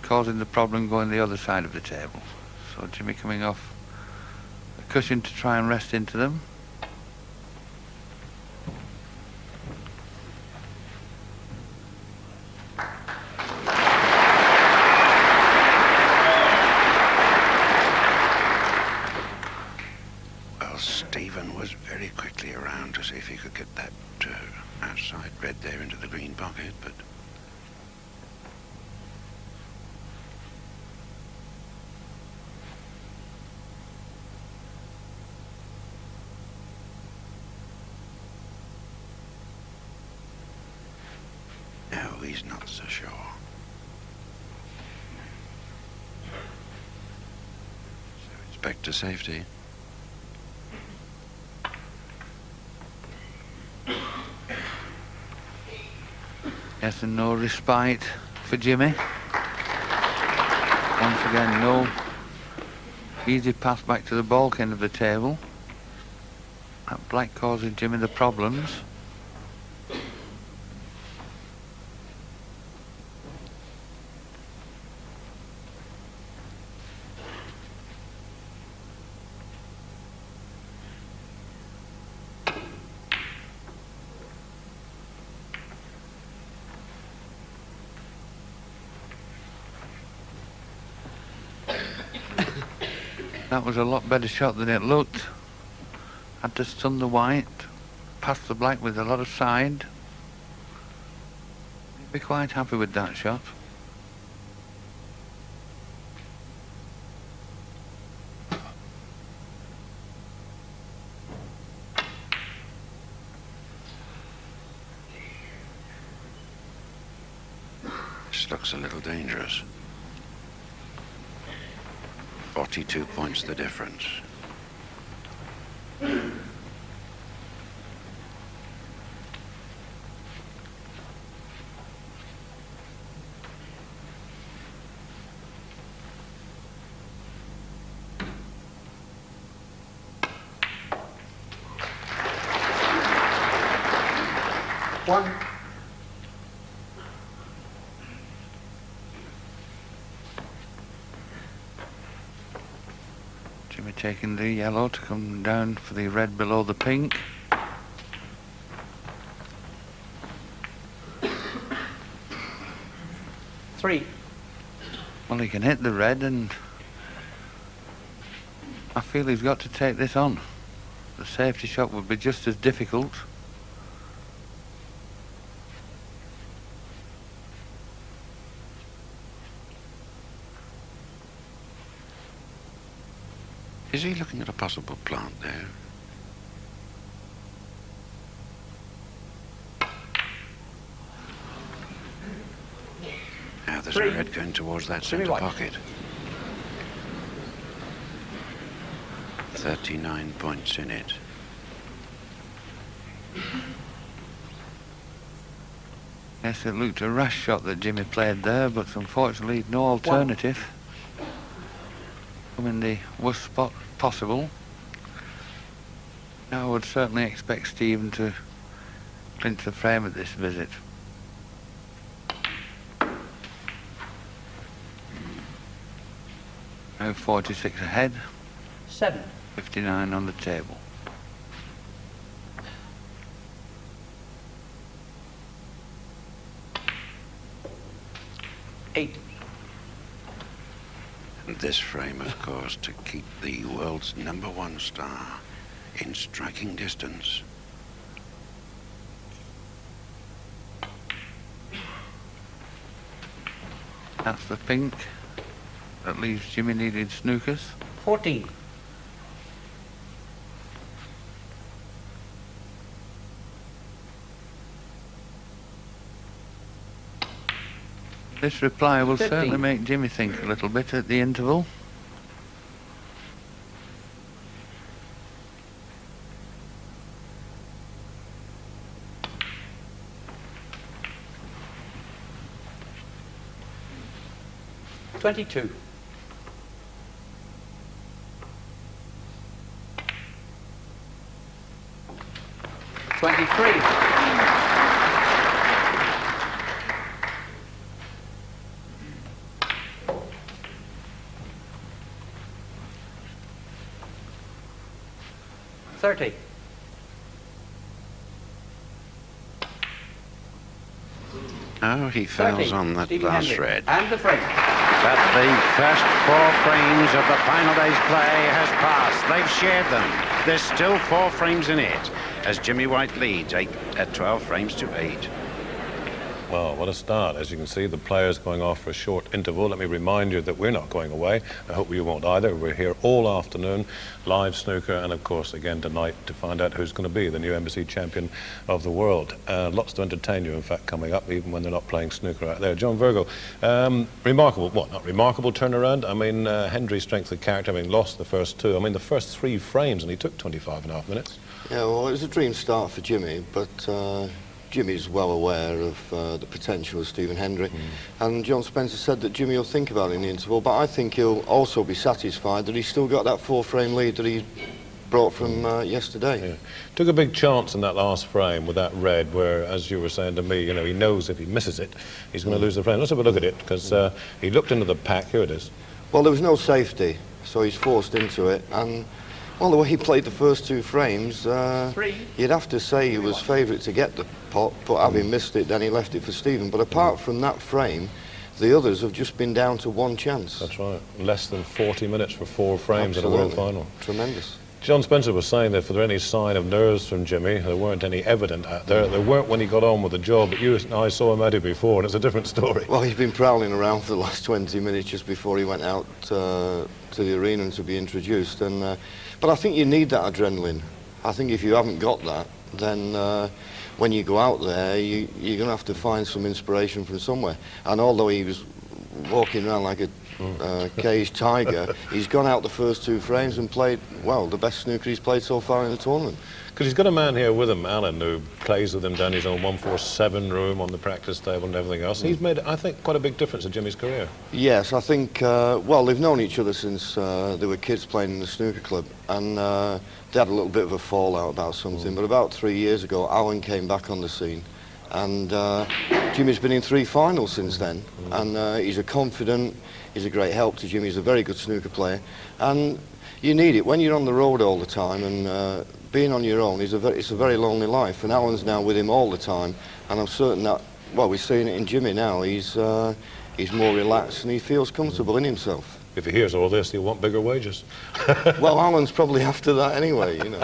causing the problem going the other side of the table. So Jimmy coming off the cushion to try and rest into them. Well, Stephen was very quickly around to see if he could get that outside red there into the green pocket, but no, he's not so sure. So it's back to safety. Yes, and no respite for Jimmy. Once again, no easy pass back to the baulk end of the table. That black causing Jimmy the problems. That was a lot better shot than it looked. Had to stun the white, past the black with a lot of side. Be quite happy with that shot. This looks a little dangerous. 42 points the difference. One. Jimmy taking the yellow to come down for the red below the pink. Three. Well, he can hit the red, and I feel he's got to take this on. The safety shot would be just as difficult. Is he looking at a possible plant there? Now there's a red going towards that centre pocket. 39 points in it. Yes, it looked a rash shot that Jimmy played there, but unfortunately no alternative. I'm in the worst spot possible. Now I would certainly expect Stephen to clinch the frame at this visit. Now 46 ahead. 7. 59 on the table. Eight. And this frame, of course, to keep the world's #1 star in striking distance. That's the pink. That leaves Jimmy needing snookers. 14. This reply will 15. certainly make Jimmy think a little bit at the interval. $22. 23. 30. Oh, he fails 30. on that Stevie last Hendry. red. And the frame. But the first 4 frames of the final day's play has passed. They've shared them. There's still 4 frames in it, as Jimmy White leads 12 frames to 8. Well, what a start. As you can see, the players going off for a short interval. Let me remind you that we're not going away. I hope you won't either. We're here all afternoon, live snooker, and of course again tonight to find out who's going to be the new embassy champion of the world. Lots to entertain you, in fact, coming up, even when they're not playing snooker out there. John Virgo, remarkable, what, not remarkable turnaround? I mean, Hendry's strength of character, having lost the first 2. I mean, the first 3 frames, and he took 25.5 minutes. Yeah, well, it was a dream start for Jimmy, but Jimmy's well aware of the potential of Stephen Hendry. And John Spencer said that Jimmy will think about it in the interval, but I think he'll also be satisfied that he's still got that 4-frame lead that he brought from yesterday. Yeah. Took a big chance in that last frame with that red, where, as you were saying to me, you know, he knows if he misses it, he's going to lose the frame. Let's have a look at it, because he looked into the pack. Here it is. Well, there was no safety, so he's forced into it, and well, the way he played the first 2 frames, you'd have to say he was favourite to get the pot, but having missed it, then he left it for Stephen. But apart from that frame, the others have just been down to 1 chance. That's right. Less than 40 minutes for 4 frames Absolutely. in a world final. Tremendous. John Spencer was saying that if there were any sign of nerves from Jimmy, there weren't any evident out there. There weren't when he got on with the job, but you and I saw him at it before, and it's a different story. Well, he's been prowling around for the last 20 minutes just before he went out to the arena and to be introduced. And but I think you need that adrenaline. I think if you haven't got that, then when you go out there, you're going to have to find some inspiration from somewhere. And although he was walking around like a caged tiger, he's gone out the first 2 frames and played, well, the best snooker he's played so far in the tournament. Because he's got a man here with him, Alan, who plays with him down his own 147 room on the practice table and everything else. He's made, I think, quite a big difference in Jimmy's career. Yes, I think, well, they've known each other since they were kids playing in the snooker club, and they had a little bit of a fallout about something, but about 3 years ago, Alan came back on the scene, and Jimmy's been in 3 finals since then, and he's a confident, he's a great help to Jimmy, he's a very good snooker player, and you need it when you're on the road all the time, and being on your own it's a very lonely life, and Alan's now with him all the time, and I'm certain that, well, we're seeing it in Jimmy now, he's more relaxed and he feels comfortable in himself. If he hears all this, he'll want bigger wages. Well, Alan's probably after that anyway, you know.